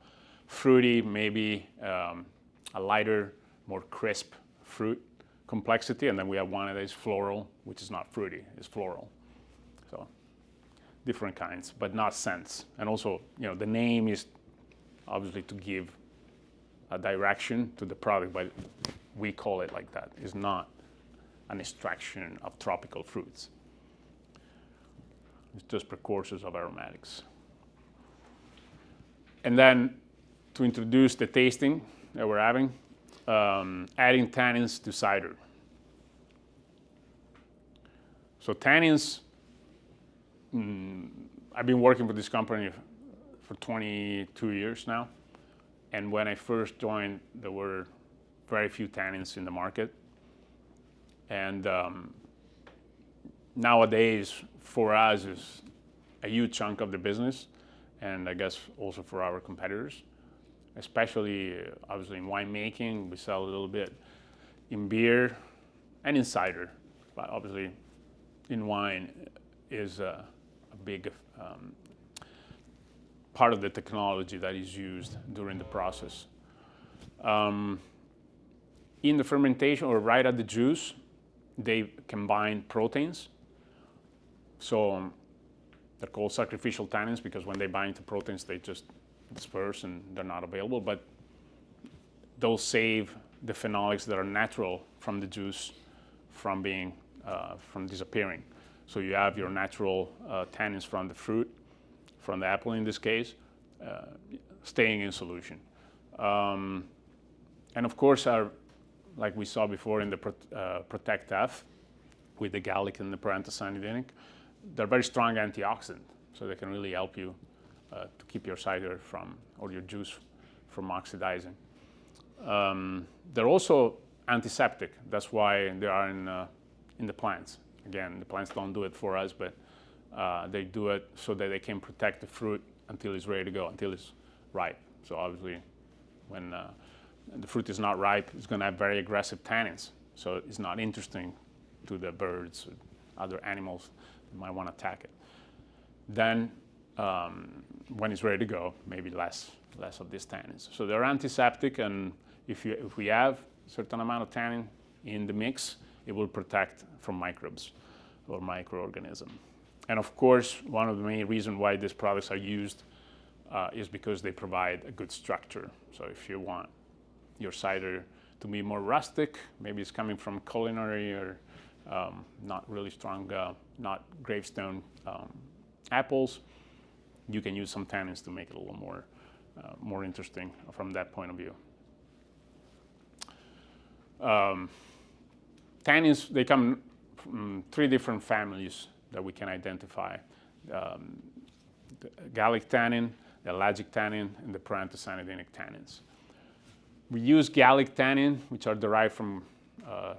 Speaker 2: fruity, maybe a lighter, more crisp fruit complexity, and then we have one that is floral, which is not fruity, it's floral. So different kinds, but not scents. And also, the name is obviously to give a direction to the product, but we call it like that. It's not an extraction of tropical fruits. It's just precursors of aromatics. And then to introduce the tasting that we're having, adding tannins to cider. So tannins, I've been working with this company for 22 years now. And when I first joined, there were very few tannins in the market. And nowadays, for us, is a huge chunk of the business, and I guess also for our competitors, especially obviously in winemaking. We sell a little bit in beer and in cider, but obviously in wine is a big part of the technology that is used during the process. In the fermentation or right at the juice, they combine proteins. So they're called sacrificial tannins because when they bind to proteins, they just disperse and they're not available. But they'll save the phenolics that are natural from the juice from disappearing. So you have your natural tannins from the fruit, from the apple in this case, staying in solution. And of course, like we saw before in the Protect F with the gallic and the parenthocyanidinic, they're very strong antioxidant, so they can really help you to keep your cider or your juice from oxidizing. They're also antiseptic. That's why they are in the plants. Again, the plants don't do it for us, but they do it so that they can protect the fruit until it's ready to go, until it's ripe. So obviously, when the fruit is not ripe, it's going to have very aggressive tannins. So it's not interesting to the birds or other animals that might want to attack it. Then when it's ready to go, maybe less of these tannins. So they're antiseptic, and if we have a certain amount of tannin in the mix, it will protect from microbes or microorganisms. And of course, one of the main reasons why these products are used is because they provide a good structure. So if you want your cider to be more rustic, maybe it's coming from culinary or not really strong, not gravestone apples, you can use some tannins to make it a little more interesting from that point of view. Tannins, they come from 3 different families that we can identify. The gallic tannin, the ellagic tannin, and the proanthocyanidinic tannins. We use gallic tannin, which are derived from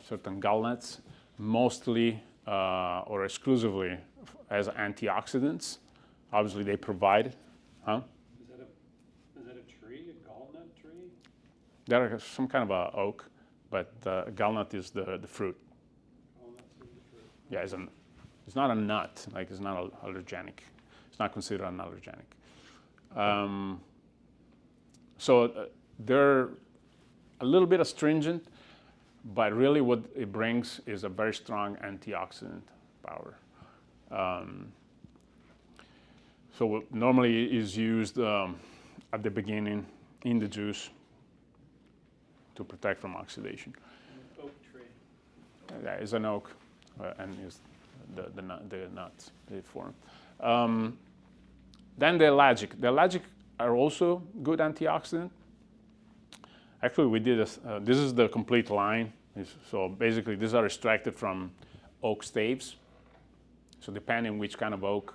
Speaker 2: certain gallnuts, mostly or exclusively as antioxidants. Obviously, they provide. Huh?
Speaker 4: Is that a tree, a gallnut tree?
Speaker 2: They're some kind of a oak, but gallnut is the fruit.
Speaker 4: Gallnuts is the fruit.
Speaker 2: Yeah, it's not a nut. Like, it's not allergenic. It's not considered an allergenic. So they're a little bit astringent, but really what it brings is a very strong antioxidant power. So what normally is used at the beginning in the juice to protect from oxidation.
Speaker 4: An oak tree.
Speaker 2: That is an oak, and is the nuts they form. Then the ellagic. The ellagic are also good antioxidant. Actually, we did this. This is the complete line. So basically, these are extracted from oak staves. So depending which kind of oak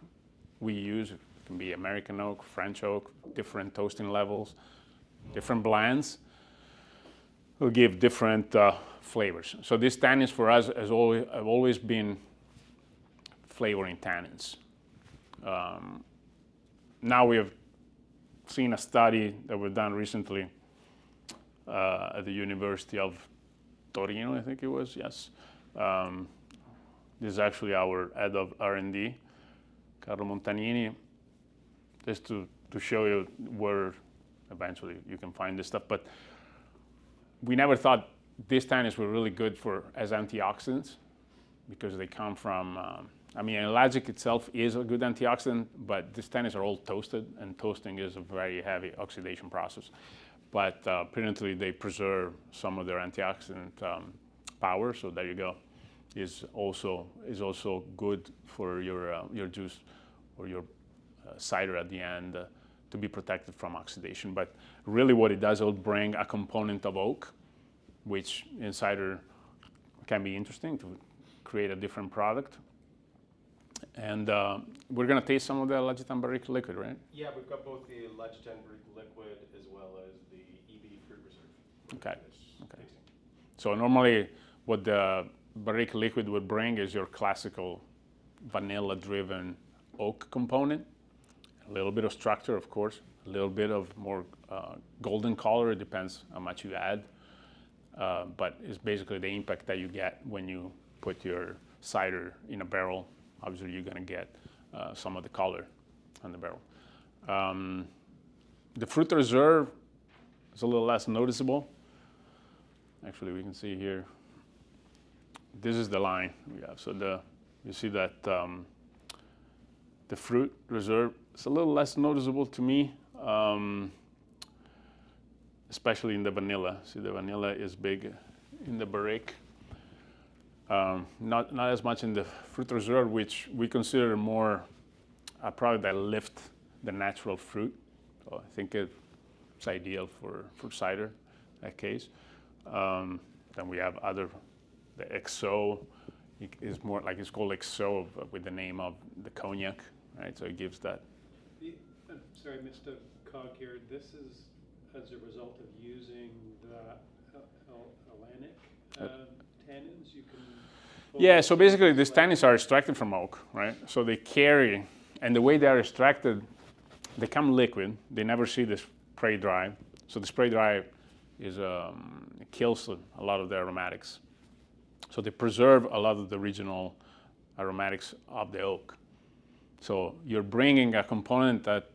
Speaker 2: we use, it can be American oak, French oak, different toasting levels, different blends will give different flavors. So these tannins for us have always been flavoring tannins. Now we have seen a study that was done recently at the University of Torino, I think it was, yes. This is actually our head of R&D, Carlo Montanini, just to show you where eventually you can find this stuff. But we never thought these tannins were really good as antioxidants because they come from, ellagic itself is a good antioxidant, but these tannins are all toasted, and toasting is a very heavy oxidation process. But apparently they preserve some of their antioxidant power, so there you go. Is also good for your juice or your cider at the end to be protected from oxidation. But really what it does, it'll bring a component of oak, which in cider can be interesting to create a different product. And we're going to taste some of the Legitan Barrique liquid, right?
Speaker 1: Yeah, we've got both the Legitan Barrique liquid as well as the EB fruit reserve.
Speaker 2: Okay. So normally what the Barrique liquid would bring is your classical vanilla-driven oak component, a little bit of structure, of course, a little bit of more golden color. It depends how much you add, but it's basically the impact that you get when you put your cider in a barrel. Obviously, you're going to get some of the color on the barrel. The fruit reserve is a little less noticeable. Actually, we can see here. This is the line we have. So you see that the fruit reserve is a little less noticeable to me, especially in the vanilla. See, the vanilla is big in the Barrique. Not as much in the fruit reserve, which we consider more a product that lifts the natural fruit. So I think it's ideal for cider, in that case. Then we have the XO is more like, it's called XO with the name of the cognac, right? So it gives that.
Speaker 4: I'm sorry, I missed a cog here. This is as a result of using the Atlantic tannins. You can.
Speaker 2: Yeah, so basically these tannins are extracted from oak, right? So they carry, and the way they are extracted, they come liquid. They never see the spray dry. So the spray dry is it kills a lot of the aromatics. So they preserve a lot of the original aromatics of the oak. So you're bringing a component that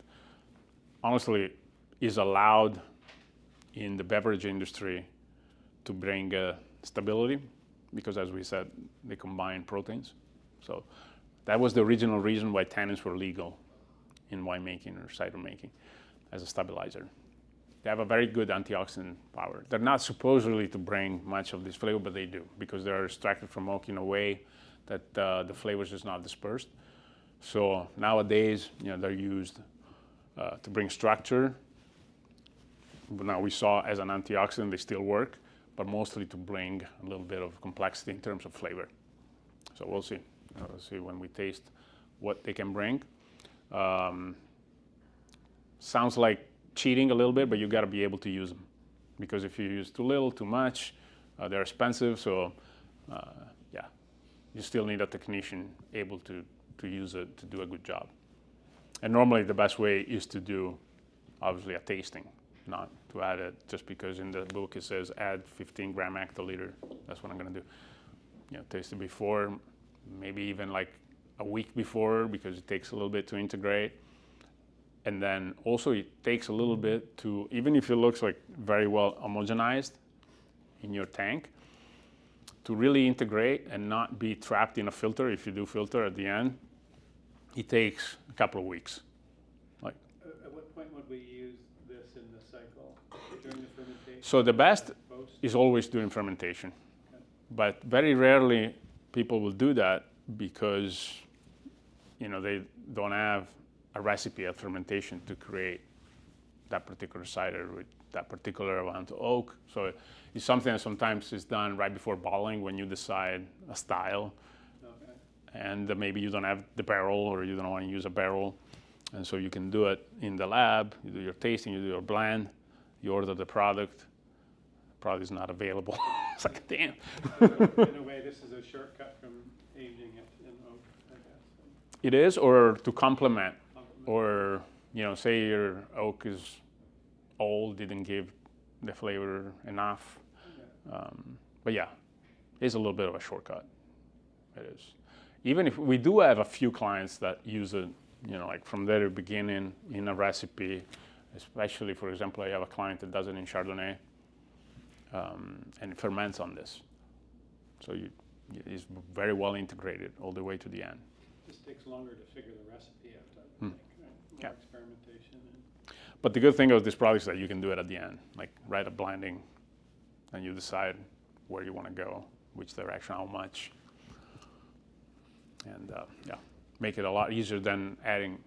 Speaker 2: honestly is allowed in the beverage industry to bring stability, because as we said, they combine proteins. So that was the original reason why tannins were legal in winemaking or cider making as a stabilizer. They have a very good antioxidant power. They're not supposedly to bring much of this flavor, but they do, because they're extracted from oak in a way that the flavors is not dispersed. So nowadays, they're used to bring structure. But now we saw as an antioxidant, they still work, but mostly to bring a little bit of complexity in terms of flavor. So we'll see. We'll see when we taste what they can bring. Sounds like cheating a little bit, but you got to be able to use them, because if you use too little, too much, they're expensive. So you still need a technician able to use it to do a good job. And normally the best way is to do, obviously, a tasting, not to add it just because in the book it says add 15 gram hectoliter. That's what I'm going to do. Taste it before, maybe even like a week before, because it takes a little bit to integrate. And then also it takes a little bit to, even if it looks like very well homogenized in your tank, to really integrate and not be trapped in a filter. If you do filter at the end, it takes a couple of weeks.
Speaker 4: At what point would we use this in the cycle? During the fermentation?
Speaker 2: So the best
Speaker 4: Post?
Speaker 2: is always during fermentation. But very rarely people will do that because they don't have a recipe of fermentation to create that particular cider with that particular amount of oak. So it's something that sometimes is done right before bottling when you decide a style.
Speaker 4: Okay.
Speaker 2: And maybe you don't have the barrel, or you don't want to use a barrel. And so you can do it in the lab. You do your tasting, you do your blend, you order the product. The product is not available. It's like, damn.
Speaker 4: In a way, this is a shortcut from aging it in oak, I guess.
Speaker 2: It is, or to complement. Or, say your oak is old, didn't give the flavor enough. But yeah, it's a little bit of a shortcut. It is. Even if we do have a few clients that use it, like from the very beginning in a recipe, especially, for example, I have a client that does it in Chardonnay and it ferments on this. So it's very well integrated all the way to the end.
Speaker 4: It just takes longer to figure the recipe out, I think, right? More experimentation.
Speaker 2: But the good thing of this product is that you can do it at the end, like right at blending, and you decide where you want to go, which direction, how much. And make it a lot easier than adding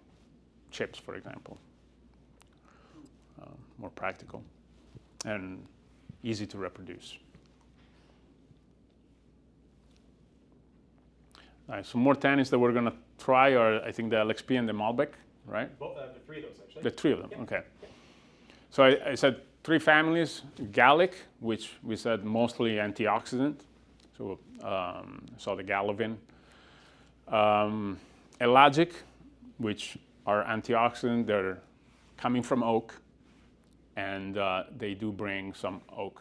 Speaker 2: chips, for example. More practical and easy to reproduce. All right, some more tannins that we're going to try are, I think, the LXP and the Malbec, right?
Speaker 1: Well, the three of those, actually.
Speaker 2: The three of them, okay. So I said three families: Gallic, which we said mostly antioxidant. So saw the Galavin. Elagic, which are antioxidant. They're coming from oak, and they do bring some oak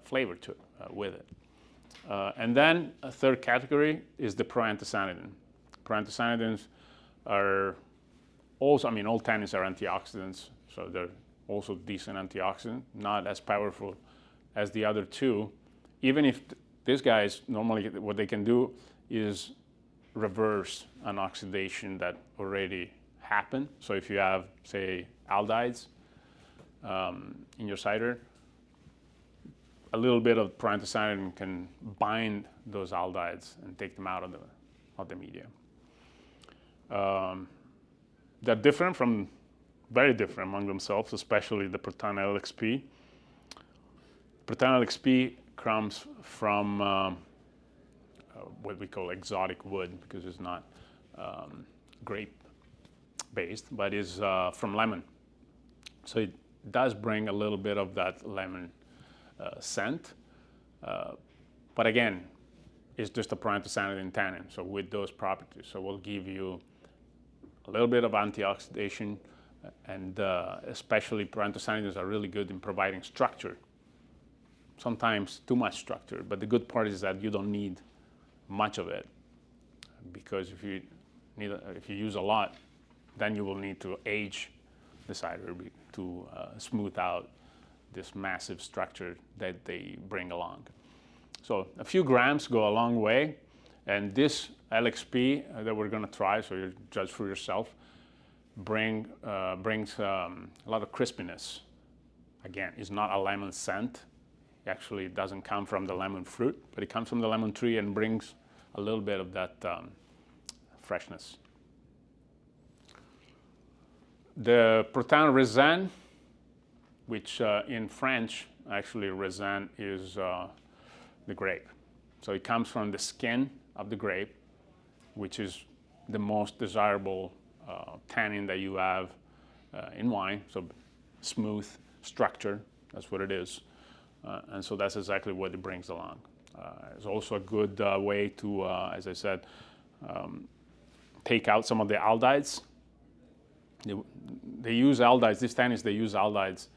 Speaker 2: flavor to with it. And then a third category is the proanthocyanidin. Proanthocyanidins are also, all tannins are antioxidants, so they're also decent antioxidant, not as powerful as the other two. Even if these guys, normally what they can do is reverse an oxidation that already happened. So if you have, say, aldehydes in your cider, a little bit of proanthocyanidin can bind those aldehydes and take them out of the media. They're very different among themselves, especially the protanol LXP. Protanol LXP comes from what we call exotic wood, because it's not grape-based, but is from lemon. So it does bring a little bit of that lemon scent, but again, it's just a proanthocyanidin tannin, so with those properties. So we'll give you a little bit of antioxidation, and especially proanthocyanidins are really good in providing structure. Sometimes too much structure, but the good part is that you don't need much of it, because if you if you use a lot, then you will need to age the cider to smooth out this massive structure that they bring along. So a few grams go a long way, and this LXP that we're going to try, so you judge for yourself, brings a lot of crispiness. Again, it's not a lemon scent. Actually, it doesn't come from the lemon fruit, but it comes from the lemon tree and brings a little bit of that freshness. The Protain raisin, which in French, actually raisin is the grape. So it comes from the skin of the grape, which is the most desirable tannin that you have in wine. So smooth structure, that's what it is. And so that's exactly what it brings along. It's also a good way to, as I said, take out some of the aldehydes. They use aldehydes, these tannins, they use aldehydes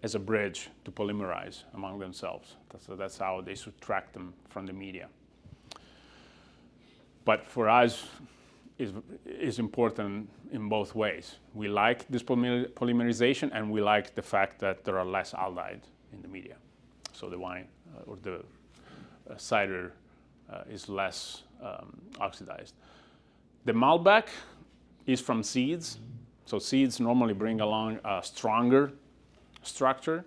Speaker 2: as a bridge to polymerize among themselves. So that's how they subtract them from the media. But for us, is important in both ways. We like this polymerization, and we like the fact that there are less aldehyde in the media. So the wine or the cider is less oxidized. The Malbec is from seeds. So seeds normally bring along a stronger structure.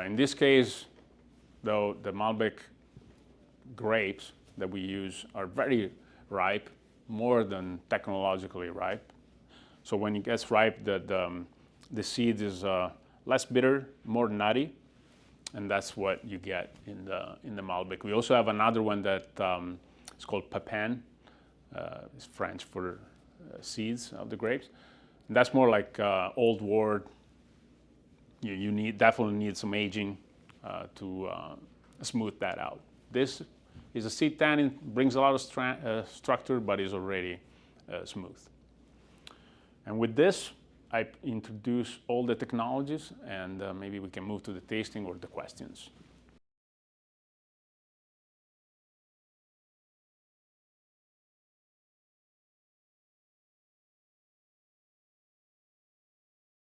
Speaker 2: In this case, though, the Malbec grapes that we use are very ripe, more than technologically ripe. So when it gets ripe, the seed is less bitter, more nutty, and that's what you get in the Malbec. We also have another one that is called Pépin. It's French for seeds of the grapes. And that's more like old wort. You definitely need some aging to smooth that out. This is a seed tannin, brings a lot of structure, but is already smooth. And with this, I introduce all the technologies, and maybe we can move to the tasting or the questions.